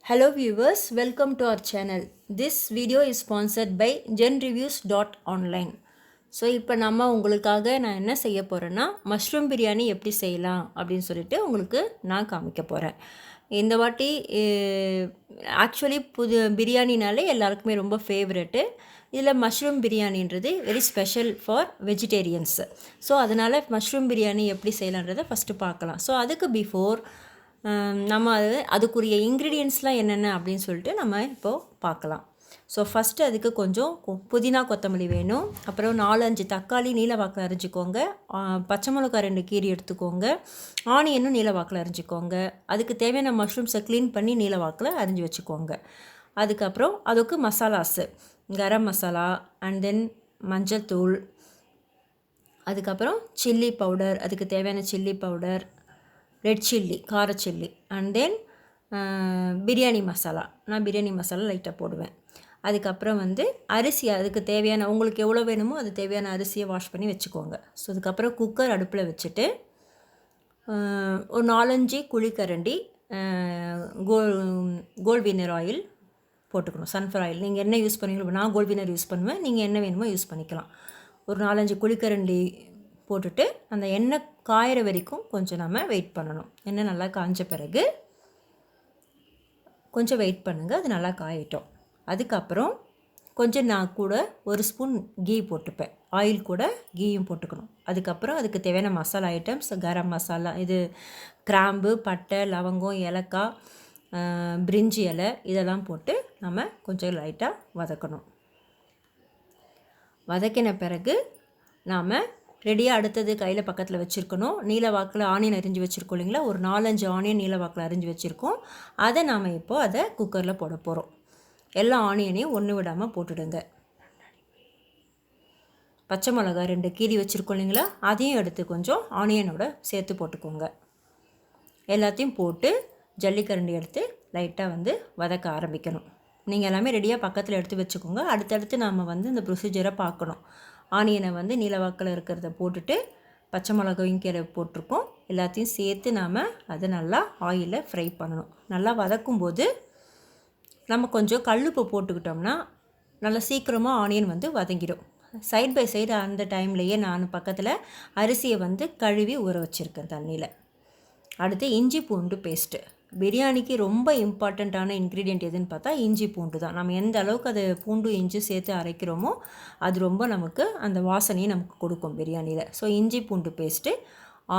Hello viewers, welcome to our channel. This video is sponsored by genreviews.online. So இப்போ நம்ம உங்களுக்காக நான் என்ன செய்ய போகிறேன்னா மஷ்ரூம் பிரியாணி எப்படி செய்யலாம் அப்படின்னு சொல்லிட்டு உங்களுக்கு நான் காமிக்க போகிறேன். இந்த வாட்டி ஆக்சுவலி பிரியாணினாலே எல்லாருக்குமே ரொம்ப ஃபேவரெட்டு. இதில் மஷ்ரூம் பிரியாணின்றது very special for vegetarians. So அதனால் மஷ்ரூம் பிரியாணி எப்படி செய்யலான்றதை ஃபஸ்ட்டு பார்க்கலாம். ஸோ அதுக்கு பிஃபோர் நம்ம அதுக்குரிய இன்க்ரீடியன்ட்ஸ்லாம் என்னென்ன அப்படின்னு சொல்லிட்டு நம்ம இப்போது பார்க்கலாம். ஸோ ஃபஸ்ட்டு அதுக்கு கொஞ்சம் புதினா கொத்தமல்லி வேணும். அப்புறம் 4-5 தக்காளி நீல வாக்கில் அரிஞ்சிக்கோங்க. பச்சை மிளகா 2 கீரி எடுத்துக்கோங்க. ஆனியனும் நீல வாக்கில் அரிஞ்சிக்கோங்க. அதுக்கு தேவையான மஷ்ரூம்ஸை க்ளீன் பண்ணி நீல வாக்கில் அரிஞ்சு வச்சுக்கோங்க. அதுக்கப்புறம் அதுக்கு மசாலாஸு கரம் மசாலா அண்ட் தென் மஞ்சள் தூள், அதுக்கப்புறம் சில்லி பவுடர், அதுக்கு தேவையான சில்லி பவுடர், ரெட் சில்லி கார chilli and then biryani masala. நான் பிரியாணி மசாலா லைட்டாக போடுவேன். அதுக்கப்புறம் அரிசி அதுக்கு தேவையான உங்களுக்கு எவ்வளோ வேணுமோ அது தேவையான அரிசியை வாஷ் பண்ணி வச்சுக்கோங்க. ஸோ அதுக்கப்புறம் குக்கர் அடுப்பில் வச்சுட்டு ஒரு 4-5 குழிக்கரண்டி கோல்ட் வினர் ஆயில் போட்டுக்கணும். சன்ஃப்ளவர் ஆயில் நீங்கள் என்ன யூஸ் பண்ணுவீங்களோ, நான் கோல்ட் வினர் யூஸ் பண்ணுவேன், நீங்கள் என்ன வேணுமோ யூஸ் பண்ணிக்கலாம். ஒரு 4-5 குழிக்கரண்டி போட்டுட்டு அந்த எண்ணெய் காயிற வரைக்கும் கொஞ்சம் நம்ம வெயிட் பண்ணணும். எண்ணெய் நல்லா காய்ஞ்ச பிறகு கொஞ்சம் வெயிட் பண்ணுங்கள், அது நல்லா காயட்டும். அதுக்கப்புறம் கொஞ்சம் நான் கூட ஒரு ஸ்பூன் கீ போட்டுப்பேன். ஆயில் கூட கீயும் போட்டுக்கணும். அதுக்கப்புறம் அதுக்கு தேவையான மசாலா ஐட்டம்ஸ் கரம் மசாலா, இது கிராம்பு, பட்டை, லவங்கம், ஏலக்காய், பிரிஞ்சி இலை இதெல்லாம் போட்டு நம்ம கொஞ்சம் லைட்டாக வதக்கணும். வதக்கின பிறகு நாம் ரெடியாக அடுத்தது கையில் பக்கத்தில் வச்சுருக்கணும். நீல வாக்கில் ஆனியன் அரிஞ்சு வச்சுருக்கோம் இல்லைங்களா, ஒரு 4-5 ஆனியன் நீல வாக்கில் அரிஞ்சு வச்சுருக்கோம். அதை நாம் இப்போது அதை குக்கரில் போட போகிறோம். எல்லா ஆனியனையும் ஒன்று விடாமல் போட்டுடுங்க. பச்சை மிளகா 2 கீரி வச்சுருக்கோம் இல்லைங்களா, அதையும் எடுத்து கொஞ்சம் ஆனியனோட சேர்த்து போட்டுக்கோங்க. எல்லாத்தையும் போட்டு ஜல்லிக்கரண்டி எடுத்து லைட்டாக வதக்க ஆரம்பிக்கணும். நீங்கள் எல்லாமே ரெடியாக பக்கத்தில் எடுத்து வச்சுக்கோங்க. அடுத்தடுத்து நாம் இந்த ப்ரொசீஜரை பார்க்கணும். ஆனியனை நீலவாக்கில் இருக்கிறத போட்டுட்டு பச்சை மிளகாயும் கீரை போட்டிருக்கோம். எல்லாத்தையும் சேர்த்து நாம் அதை நல்லா ஆயிலில் ஃப்ரை பண்ணணும். நல்லா வதக்கும்போது நம்ம கொஞ்சம் கல்லுப்பு போட்டுக்கிட்டோம்னா நல்லா சீக்கிரமாக ஆனியன் வதங்கிடும். சைட் பை சைடு அந்த டைம்லேயே நான் பக்கத்தில் அரிசியை கழுவி ஊற வச்சுருக்கேன் தண்ணியில். அடுத்து இஞ்சி பூண்டு பேஸ்ட்டு. பிரியாணிக்கு ரொம்ப இம்பார்ட்டண்ட்டான இன்க்ரீடியண்ட் எதுன்னு பார்த்தா இஞ்சி பூண்டு தான். நம்ம எந்த அளவுக்கு அதை பூண்டு இஞ்சி சேர்த்து அரைக்கிறோமோ அது ரொம்ப நமக்கு அந்த வாசனையை நமக்கு கொடுக்கும் பிரியாணியில். ஸோ இஞ்சி பூண்டு பேஸ்ட்டு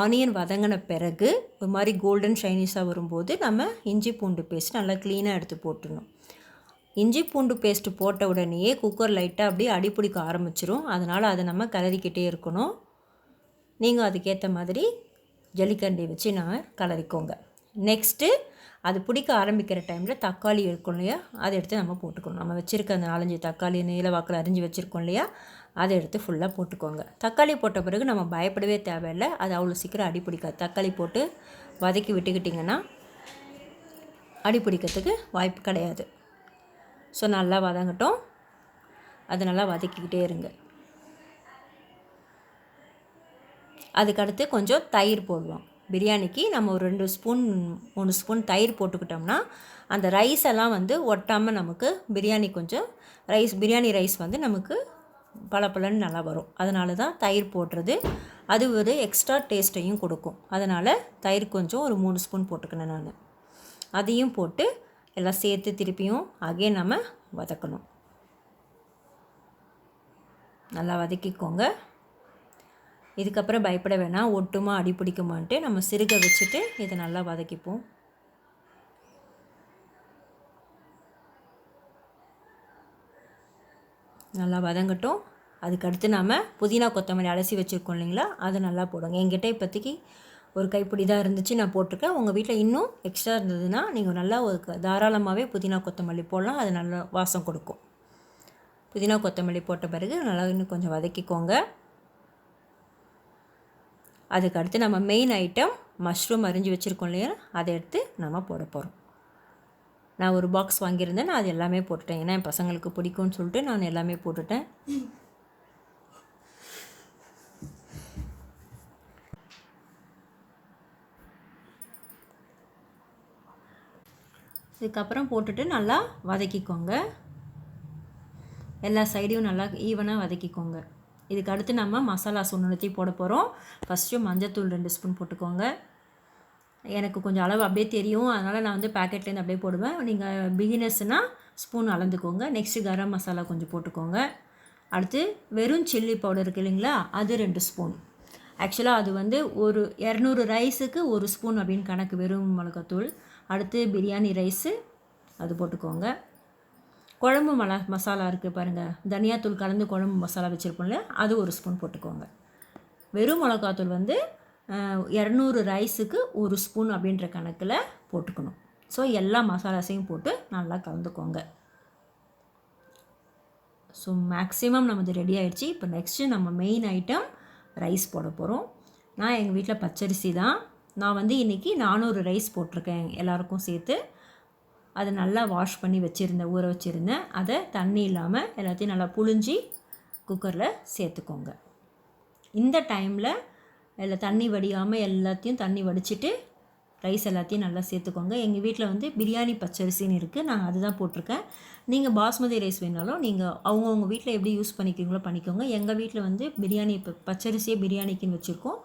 ஆனியன் வதங்கின பிறகு ஒரு மாதிரி கோல்டன் ஷைனிஸாக வரும்போது நம்ம இஞ்சி பூண்டு பேஸ்ட் நல்லா க்ளீனாக எடுத்து போட்டுடணும். இஞ்சி பூண்டு பேஸ்ட்டு போட்ட உடனேயே குக்கர் லைட்டாக அப்படியே அடிப்பிடிக்க ஆரம்பிச்சிரும். அதனால் அதை நம்ம கிளறிக்கிட்டே இருக்கணும். நீங்கள் அதுக்கேற்ற மாதிரி ஜல்லிக்கரண்டி வச்சு நான் கலரிக்கோங்க. நெக்ஸ்ட்டு அது பிடிக்க ஆரம்பிக்கிற டைமில் தக்காளி இருக்கும் இல்லையா, அதை எடுத்து நம்ம போட்டுக்கணும். நம்ம வச்சுருக்க அந்த 4-5 தக்காளி நீலவாக்கில் அரிஞ்சு வச்சுருக்கோம் இல்லையா, அதை எடுத்து ஃபுல்லாக போட்டுக்கோங்க. தக்காளி போட்ட பிறகு நம்ம பயப்படவே தேவையில்லை, அது அவ்வளோ சீக்கிரம் அடி பிடிக்காது. தக்காளி போட்டு வதக்கி விட்டுக்கிட்டிங்கன்னா அடி பிடிக்கிறதுக்கு வாய்ப்பு கிடையாது. ஸோ நல்லா வதங்கட்டும், அது நல்லா வதக்கிக்கிட்டே இருங்க. அதுக்கடுத்து கொஞ்சம் தயிர் போடுவோம். பிரியாணிக்கு நம்ம ஒரு 2 ஸ்பூன் 3 ஸ்பூன் தயிர் போட்டுக்கிட்டோம்னா அந்த ரைஸ் எல்லாம் ஒட்டாமல் நமக்கு பிரியாணி கொஞ்சம் பிரியாணி ரைஸ் நமக்கு பலப்பலன்னு நல்லா வரும். அதனால தான் தயிர் போடுறது. அது ஒரு எக்ஸ்ட்ரா டேஸ்ட்டையும் கொடுக்கும். அதனால் தயிர் கொஞ்சம் ஒரு 3 ஸ்பூன் போட்டுக்கினேன் நான். அதையும் போட்டு எல்லாம் சேர்த்து திருப்பியும் அகைன் நம்ம வதக்கணும். நல்லா வதக்கிக்கோங்க. இதுக்கப்புறம் பயப்பட வேணாம், ஒட்டுமா அடி பிடிக்குமான்ட்டு நம்ம சிறுக வச்சுட்டு இதை நல்லா வதக்கிப்போம். நல்லா வதங்கட்டும். அதுக்கடுத்து நாம் புதினா கொத்தமல்லி அலசி வச்சுருக்கோம் இல்லைங்களா, அதை நல்லா போடுங்க. என்கிட்ட இப்போதைக்கு ஒரு கைப்பிடி தான் இருந்துச்சு, நான் போட்டிருக்கேன். உங்கள் வீட்டில் இன்னும் எக்ஸ்ட்ரா இருந்ததுன்னா நீங்கள் நல்லா ஒரு தாராளமாகவே புதினா கொத்தமல்லி போடலாம், அது நல்லா வாசம் கொடுக்கும். புதினா கொத்தமல்லி போட்ட பிறகு நல்லா இன்னும் கொஞ்சம் வதக்கிக்கோங்க. அதுக்கடுத்து நம்ம மெயின் ஐட்டம் மஷ்ரூம் அரிஞ்சு வச்சுருக்கோம் இல்லையா, அதை எடுத்து நம்ம போட போகிறோம். நான் ஒரு பாக்ஸ் வாங்கியிருந்தேன், நான் அது எல்லாமே போட்டுட்டேன். ஏன்னா என் பசங்களுக்கு பிடிக்கும்னு சொல்லிட்டு நான் எல்லாமே போட்டுட்டேன். இதுக்கப்புறம் போட்டுட்டு நல்லா வதக்கிக்கோங்க. எல்லா சைடையும் நல்லா ஈவனாக வதக்கிக்கோங்க. இதுக்கு அடுத்து நம்ம மசாலாஸ் ஒன்றுத்தையும் போட போகிறோம். ஃபஸ்ட்டு மஞ்சத்தூள் 2 ஸ்பூன் போட்டுக்கோங்க. எனக்கு கொஞ்சம் அளவு அப்படியே தெரியும், அதனால் நான் வந்து பேக்கெட்லேருந்து அப்படியே போடுவேன். நீங்கள் பிகினர்ஸ்னால் ஸ்பூன் அளந்துக்கோங்க. நெக்ஸ்ட்டு கரம் மசாலா கொஞ்சம் போட்டுக்கோங்க. அடுத்து வெறும் சில்லி பவுடர் இருக்குது இல்லைங்களா, அது 2 ஸ்பூன். ஆக்சுவலாக அது வந்து ஒரு 200 ரைஸுக்கு 1 ஸ்பூன் அப்படின்னு கணக்கு, வெறும் மிளகாத்தூள். அடுத்து பிரியாணி ரைஸு அது போட்டுக்கோங்க. குழம்பு மசாலா இருக்குது பாருங்கள், தனியாத்தூள் கலந்து குழம்பு மசாலா வச்சுருப்போம்ல, அது 1 ஸ்பூன் போட்டுக்கோங்க. வெறும் மிளகாத்தூள் வந்து 200 ரைஸுக்கு 1 ஸ்பூன் அப்படின்ற கணக்கில் போட்டுக்கணும். ஸோ எல்லா மசாலாஸையும் போட்டு நல்லா கலந்துக்கோங்க. ஸோ மேக்ஸிமம் நமது ரெடி ஆகிடுச்சு. இப்போ நெக்ஸ்ட்டு நம்ம மெயின் ஐட்டம் ரைஸ் போட போகிறோம். நான் எங்கள் வீட்டில் பச்சரிசி தான். நான் வந்து இன்றைக்கி 400 ரைஸ் போட்டிருக்கேன் எல்லாருக்கும் சேர்த்து. அதை நல்லா வாஷ் பண்ணி வச்சுருந்தேன், ஊற வச்சுருந்தேன். அதை தண்ணி இல்லாமல் எல்லாத்தையும் நல்லா புழிஞ்சி குக்கரில் சேர்த்துக்கோங்க. இந்த டைமில் அதில் தண்ணி வடியாமல் எல்லாத்தையும் தண்ணி வடிச்சிட்டு ரைஸ் எல்லாத்தையும் நல்லா சேர்த்துக்கோங்க. எங்கள் வீட்டில் வந்து பிரியாணி பச்சரிசின்னு இருக்குது, நான் அதுதான் போட்டிருக்கேன். நீங்கள் பாஸ்மதி ரைஸ் வேணாலும் நீங்கள் அவங்கவுங்க வீட்டில் எப்படி யூஸ் பண்ணிக்கிறீங்களோ பண்ணிக்கோங்க. எங்கள் வீட்டில் வந்து பிரியாணி பச்சரிசியே பிரியாணிக்குன்னு வச்சுருக்கோம்,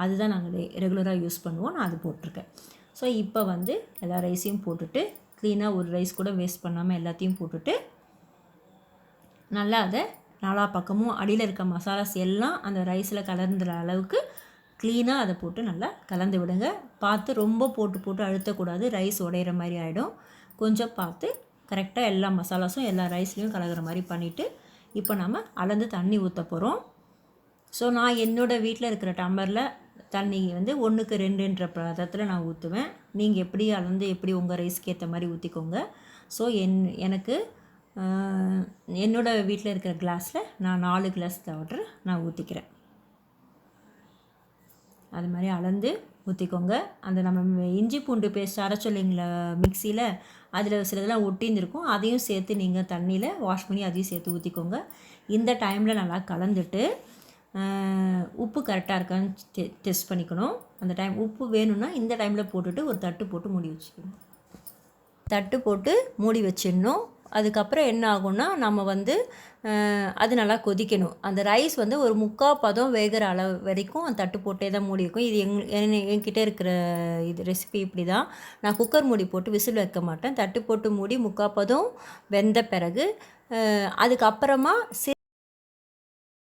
அதுதான் நாங்கள் ரெகுலராக யூஸ் பண்ணுவோம். நான் அது போட்டிருக்கேன். ஸோ இப்போ வந்து எல்லா ரைஸையும் போட்டுட்டு க்ளீனாக ஒரு ரைஸ் கூட வேஸ்ட் பண்ணாமல் எல்லாத்தையும் போட்டுட்டு நல்லா அதை நாலா பக்கமும் அடியில் இருக்க மசாலாஸ் எல்லாம் அந்த ரைஸில் கலந்துற அளவுக்கு க்ளீனாக அதை போட்டு நல்லா கலந்து விடுங்க. பார்த்து ரொம்ப போட்டு அழுத்தக்கூடாது, ரைஸ் உடையிற மாதிரி ஆகிடும். கொஞ்சம் பார்த்து கரெக்டாக எல்லா மசாலாஸும் எல்லா ரைஸ்லேயும் கலக்கிற மாதிரி பண்ணிவிட்டு இப்போ நம்ம அளந்து தண்ணி ஊற்ற போகிறோம். ஸோ நான் என்னோடய வீட்டில் இருக்கிற டம்ளரில் தண்ணி வந்து 1க்கு 2ன்ற பதத்தில் நான் ஊற்றுவேன். நீங்கள் எப்படி அளந்து எப்படி உங்கள் ரைஸ்க்கு ஏற்ற மாதிரி ஊற்றிக்கோங்க. ஸோ எனக்கு என்னோடய வீட்டில் இருக்கிற கிளாஸில் நான் 4 கிளாஸ் வாட்டர் நான் ஊற்றிக்கிறேன். அது மாதிரி அளந்து ஊற்றிக்கோங்க. அந்த நம்ம இஞ்சி பூண்டு பேஸ்ட் அரைச்சொல்லிங்களா மிக்சியில், அதில் சிலதெல்லாம் ஒட்டியிருந்துருக்கும், அதையும் சேர்த்து நீங்கள் தண்ணியில் வாஷ் பண்ணி அதையும் சேர்த்து ஊற்றிக்கோங்க. இந்த டைமில் நல்லா கலந்துட்டு உப்பு கரெக்டாக இருக்கான்னு டெஸ்ட் பண்ணிக்கணும். அந்த டைம் உப்பு வேணும்னா இந்த டைமில் போட்டுட்டு ஒரு தட்டு போட்டு மூடி வச்சுக்கணும். தட்டு போட்டு மூடி வச்சிடணும். அதுக்கப்புறம் என்ன ஆகும்னா நம்ம வந்து அது நல்லா கொதிக்கணும். அந்த ரைஸ் வந்து ஒரு 3/4 பதம் வேகிற அளவு வரைக்கும் அந்த தட்டு போட்டே தான் மூடி இருக்கும். இது என்கிட்ட இருக்கிற இது ரெசிபி இப்படி தான். நான் குக்கர் மூடி போட்டு விசில் வைக்க மாட்டேன். தட்டு போட்டு மூடி 3/4 பதம் வெந்த பிறகு அதுக்கப்புறமா